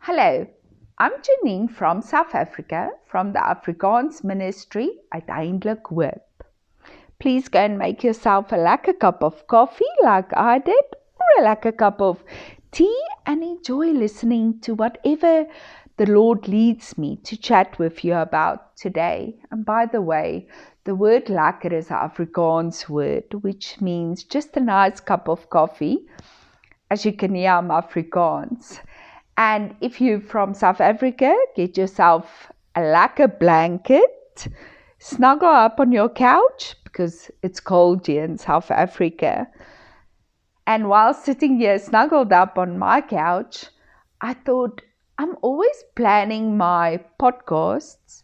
Hello, I'm Janine from South Africa, from the Afrikaans Ministry Uiteindelik Hoop. Please go and make yourself a lekker cup of coffee like I did, or a lekker cup of tea, and enjoy listening to whatever the Lord leads me to chat with you about today. And by the way, the word lekker is an Afrikaans word, which means just a nice cup of coffee. As you can hear, I'm Afrikaans. And if you're from South Africa, get yourself a lekker blanket, snuggle up on your couch because it's cold here in South Africa. And while sitting here snuggled up on my couch, I thought I'm always planning my podcasts.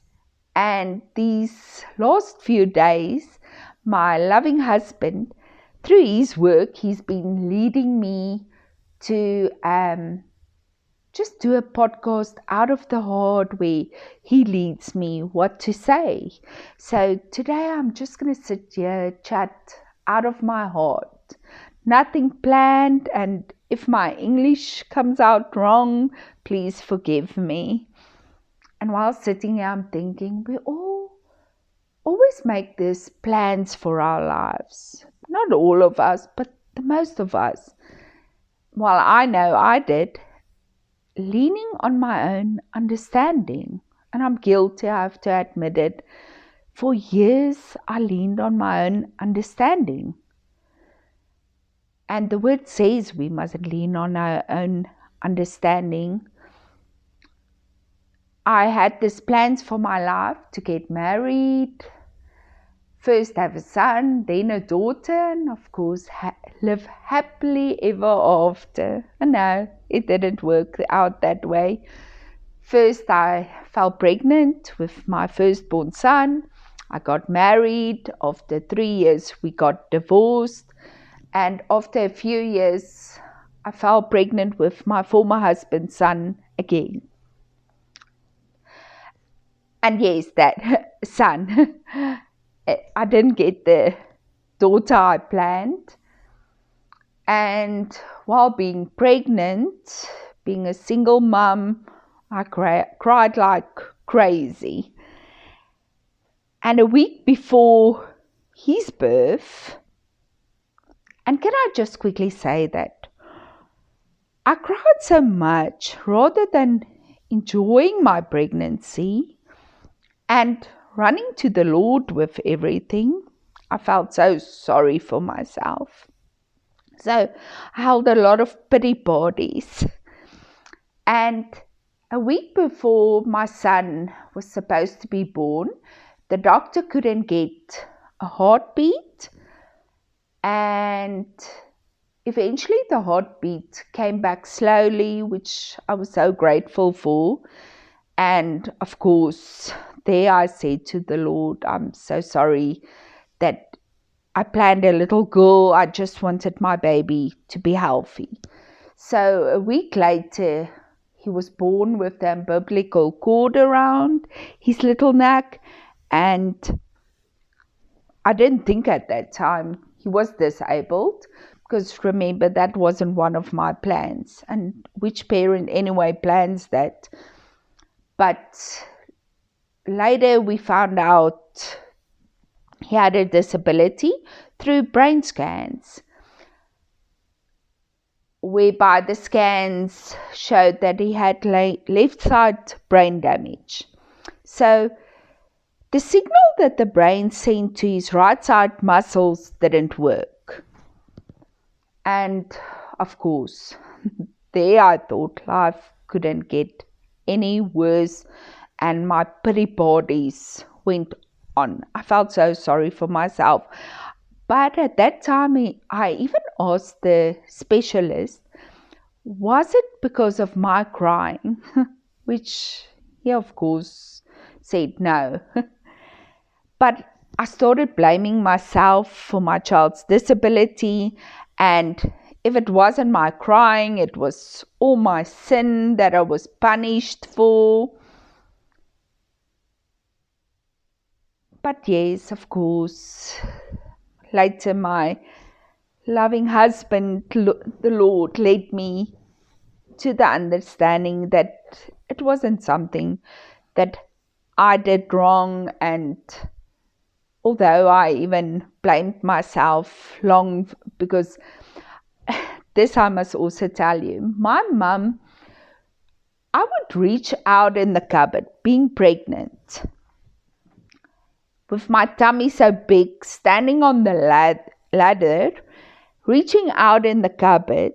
And these last few days, my loving husband, through his work, he's been leading me to just do a podcast out of the heart where he leads me what to say. So today I'm just going to sit here, chat out of my heart. Nothing planned, and if my English comes out wrong, please forgive me. And while sitting here, I'm thinking, we all always make these plans for our lives. Not all of us, but the most of us. Well, I know I did. Leaning on my own understanding, and I'm guilty, I have to admit it. For years, I leaned on my own understanding. And the word says we mustn't lean on our own understanding. I had these plans for my life to get married, first have a son, then a daughter, and of course live happily ever after. And no, it didn't work out that way. First, I fell pregnant with my firstborn son. I got married. After 3 years, we got divorced. And after a few years, I fell pregnant with my former husband's son again. And yes, that son. I didn't get the daughter I planned. And while being pregnant, being a single mom, I cried like crazy. And a week before his birth, and can I just quickly say that I cried so much rather than enjoying my pregnancy and running to the Lord with everything. I felt so sorry for myself. So I held a lot of pity parties. And a week before my son was supposed to be born, the doctor couldn't get a heartbeat. And eventually the heartbeat came back slowly, which I was so grateful for. And of course, there I said to the Lord, I'm so sorry that I planned a little girl. I just wanted my baby to be healthy. So a week later, he was born with the umbilical cord around his little neck. And I didn't think at that time he was disabled. Because remember, that wasn't one of my plans. And which parent anyway plans that? But later we found out he had a disability through brain scans, whereby the scans showed that he had left side brain damage. So the signal that the brain sent to his right side muscles didn't work. And of course, there I thought life couldn't get any worse, and my pity parties went on. I felt so sorry for myself. But at that time, I even asked the specialist, was it because of my crying? Which he, of course, said no. But I started blaming myself for my child's disability, and if it wasn't my crying, it was all my sin that I was punished for. But yes, of course, later my loving husband, the Lord, led me to the understanding that it wasn't something that I did wrong. And although I even blamed myself long, because this I must also tell you, my mum, I would reach out in the cupboard, being pregnant, with my tummy so big, standing on the ladder, reaching out in the cupboard.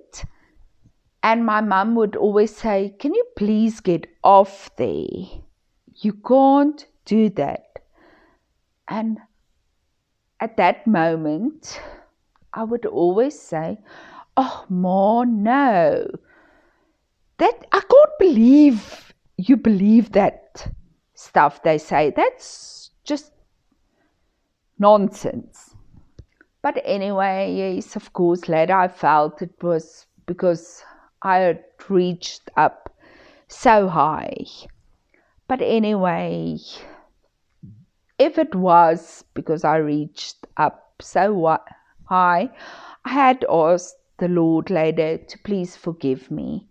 And my mum would always say, "Can you please get off there? You can't do that." And at that moment, I would always say, "Oh, Ma, no. That I can't believe you believe that stuff they say. That's just nonsense." But anyway, yes, of course, later I felt it was because I had reached up so high. But anyway, if it was because I reached up so high, I had asked the Lord later to please forgive me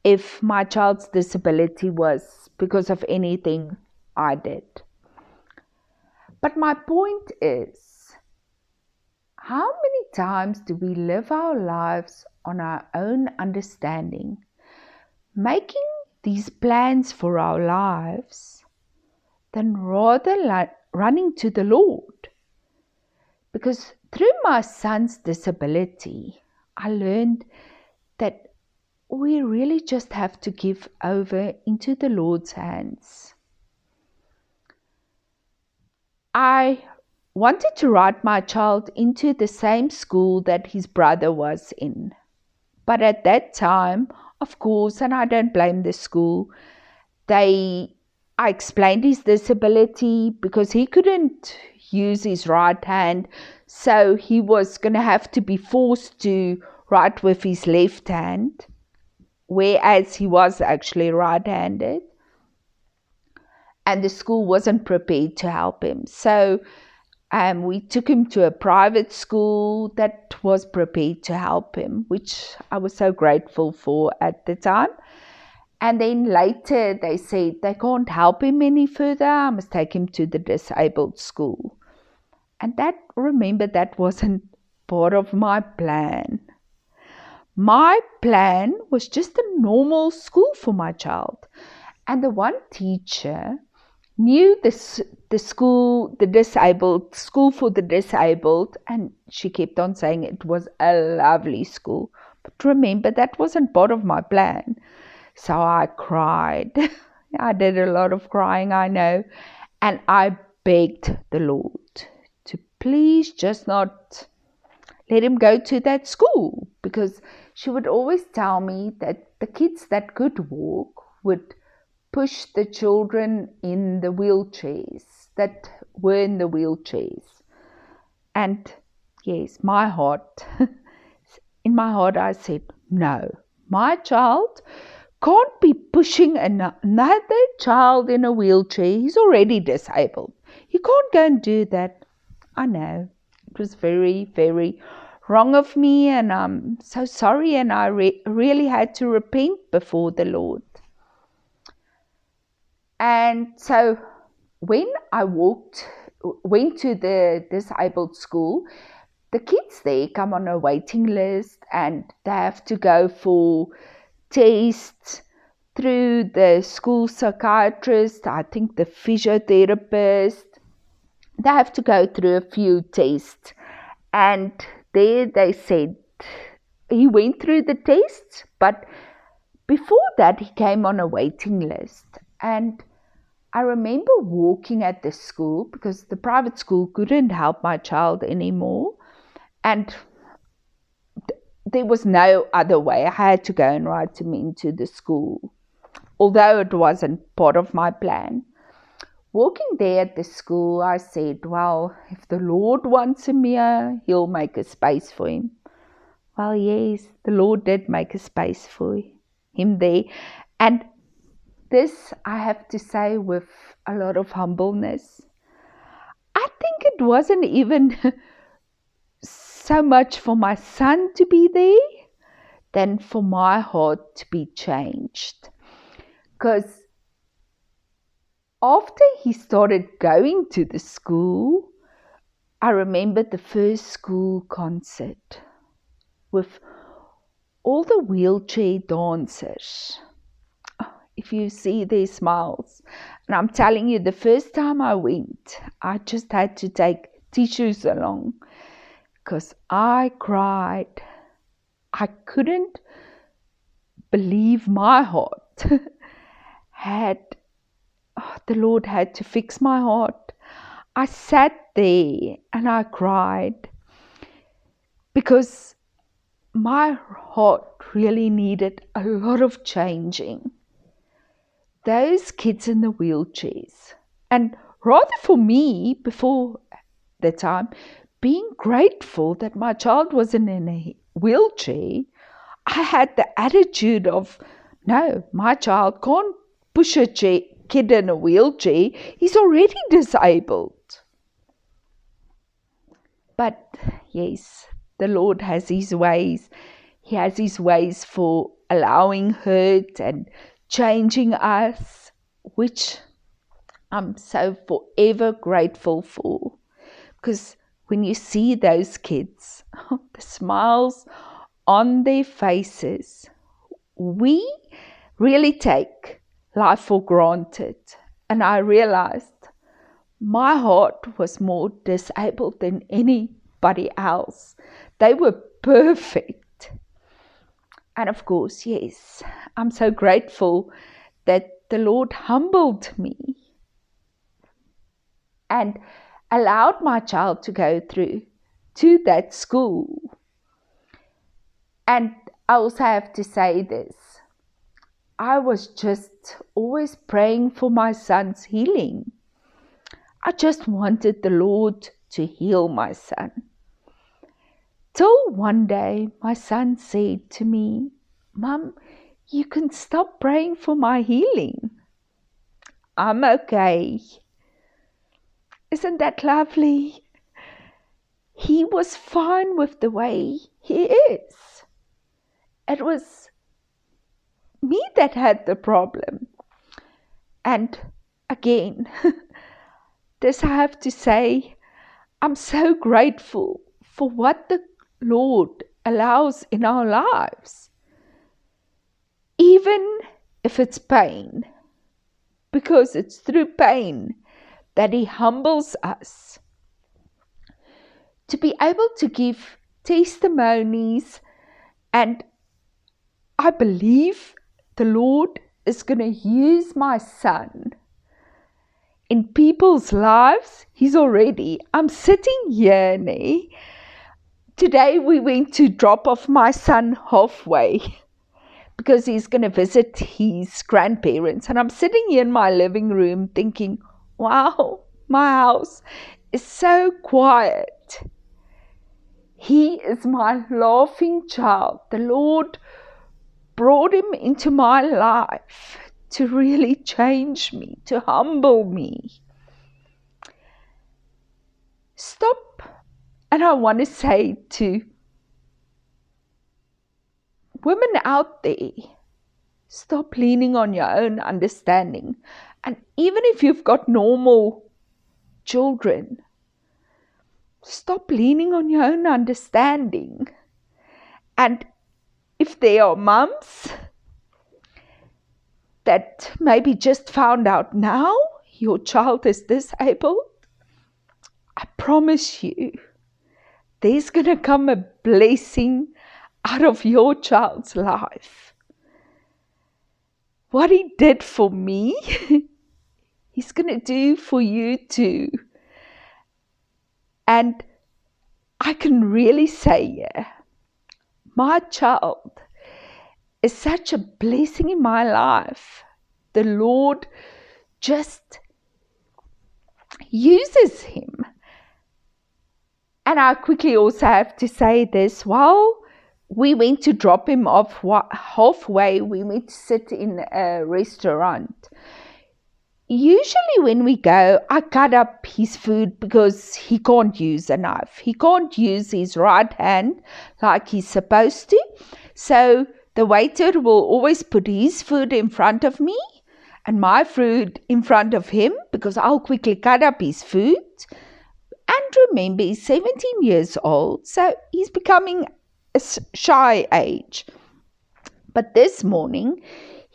if my child's disability was because of anything I did. But my point is, how many times do we live our lives on our own understanding, making these plans for our lives, than rather running to the Lord? Because through my son's disability, I learned that we really just have to give over into the Lord's hands. I wanted to write my child into the same school that his brother was in. But at that time, of course, and I don't blame the school, I explained his disability because he couldn't use his right hand, so he was going to have to be forced to write with his left hand, whereas he was actually right-handed. And the school wasn't prepared to help him. So we took him to a private school that was prepared to help him, which I was so grateful for at the time. And then later they said they can't help him any further. I must take him to the disabled school. And remember, that wasn't part of my plan. My plan was just a normal school for my child. And the one teacher knew the school, the disabled, school for the disabled, and she kept on saying it was a lovely school. But remember, that wasn't part of my plan. So I cried. I did a lot of crying, I know. And I begged the Lord to please just not let him go to that school, because she would always tell me that the kids that could walk would push the children in the wheelchairs, that were in the wheelchairs. And yes, in my heart I said, no, my child can't be pushing another child in a wheelchair. He's already disabled. He can't go and do that. I know. It was very, very wrong of me, and I'm so sorry, and I really had to repent before the Lord. And so when I went to the disabled school, the kids there come on a waiting list, and they have to go for tests through the school psychiatrist, I think the physiotherapist. They have to go through a few tests. And there they said he went through the tests, but before that he came on a waiting list. And I remember walking at the school, because the private school couldn't help my child anymore, and there was no other way. I had to go and write him into the school, although it wasn't part of my plan. Walking there at the school, I said, well, if the Lord wants him here, he'll make a space for him. Well, yes, the Lord did make a space for him there. And this I have to say with a lot of humbleness. I think it wasn't even so much for my son to be there. than for my heart to be changed. Because after he started going to the school, I remember the first school concert with all the wheelchair dancers. If you see their smiles. And I'm telling you, the first time I went, I just had to take tissues along because I cried. I couldn't believe my heart the Lord had to fix my heart. I sat there and I cried because my heart really needed a lot of changing. Those kids in the wheelchairs, and rather for me, before the time, being grateful that my child wasn't in a wheelchair, I had the attitude of, no, my child can't push a kid in a wheelchair. He's already disabled. But yes, the Lord has His ways. He has His ways for allowing hurt and changing us, which I'm so forever grateful for. Because when you see those kids, the smiles on their faces, we really take life for granted. And I realized my heart was more disabled than anybody else. They were perfect. And of course, yes, I'm so grateful that the Lord humbled me and allowed my child to go through to that school. And I also have to say this. I was just always praying for my son's healing. I just wanted the Lord to heal my son. Till one day my son said to me, Mum, you can stop praying for my healing. I'm okay. Isn't that lovely? He was fine with the way he is. It was me that had the problem. And again, this I have to say, I'm so grateful for what the Lord allows in our lives. Even if it's pain, because it's through pain that He humbles us. To be able to give testimonies, and I believe the Lord is going to use my son in people's lives. I'm sitting here, today we went to drop off my son halfway because he's going to visit his grandparents. And I'm sitting here in my living room thinking, wow, my house is so quiet. He is my laughing child. The Lord brought him into my life to really change me, to humble me. Stop. And I want to say to women out there, stop leaning on your own understanding. And even if you've got normal children, stop leaning on your own understanding. And if there are mums that maybe just found out now your child is disabled, I promise you, there's going to come a blessing out of your child's life. What He did for me, He's going to do for you too. And I can really say, my child is such a blessing in my life. The Lord just uses him. And I quickly also have to say this. While we went to drop him off halfway, we went to sit in a restaurant. Usually when we go, I cut up his food because he can't use a knife. He can't use his right hand like he's supposed to. So the waiter will always put his food in front of me and my food in front of him because I'll quickly cut up his food. And remember, he's 17 years old, so he's becoming a shy age. But this morning,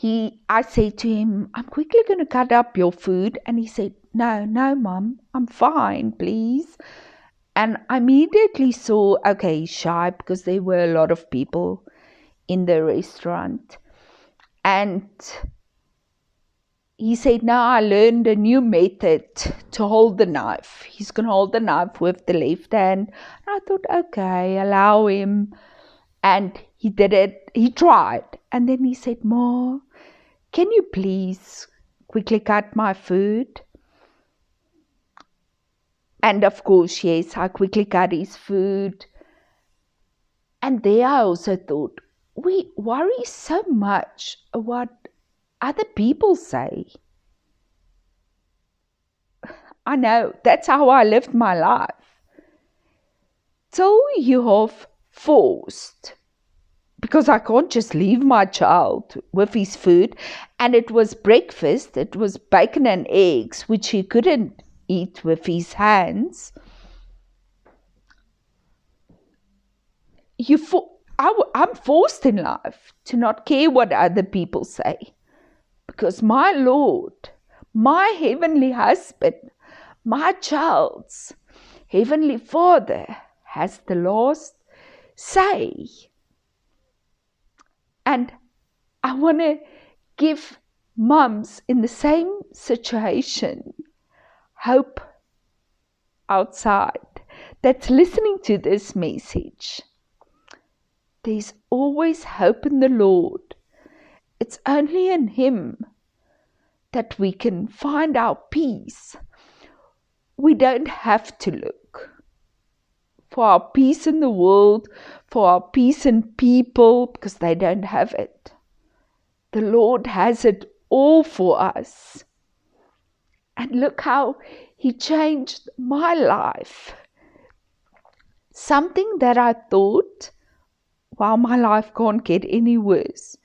I said to him, I'm quickly going to cut up your food. And he said, no, Mum, I'm fine, please. And I immediately saw, okay, he's shy because there were a lot of people in the restaurant. And he said, now I learned a new method to hold the knife. He's going to hold the knife with the left hand. And I thought, okay, allow him. And he did it. He tried. And then he said, Ma, can you please quickly cut my food? And of course, yes, I quickly cut his food. And there I also thought, we worry so much what other people say. I know, that's how I lived my life. Till you have forced, because I can't just leave my child with his food, and it was breakfast, it was bacon and eggs, which he couldn't eat with his hands. I'm forced in life to not care what other people say. Because my Lord, my heavenly husband, my child's heavenly Father has the last say. And I want to give mums in the same situation hope outside that's listening to this message. There's always hope in the Lord. It's only in Him that we can find our peace. We don't have to look for our peace in the world, for our peace in people, because they don't have it. The Lord has it all for us. And look how He changed my life. Something that I thought, wow, my life can't get any worse,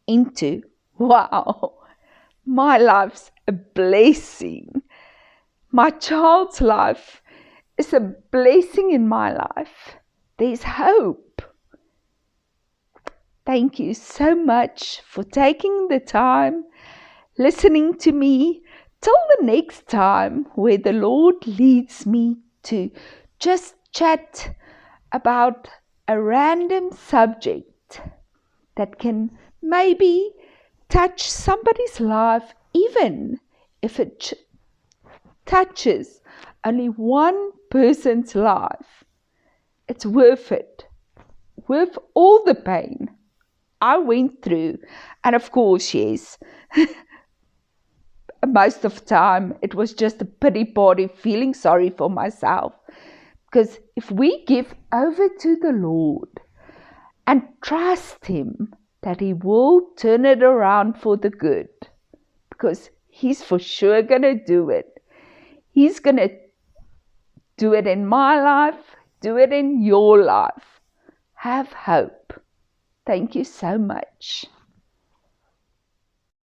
into, wow, my life's a blessing. My child's life is a blessing in my life. There's hope. Thank you so much for taking the time, listening to me. Till the next time where the Lord leads me to just chat about a random subject that can maybe touch somebody's life, even if it touches only one person's life. It's worth it, worth all the pain I went through. And of course, yes, most of the time it was just a pity party, feeling sorry for myself. Because if we give over to the Lord and trust Him that He will turn it around for the good, because He's for sure going to do it. He's going to do it in my life, do it in your life. Have hope. Thank you so much.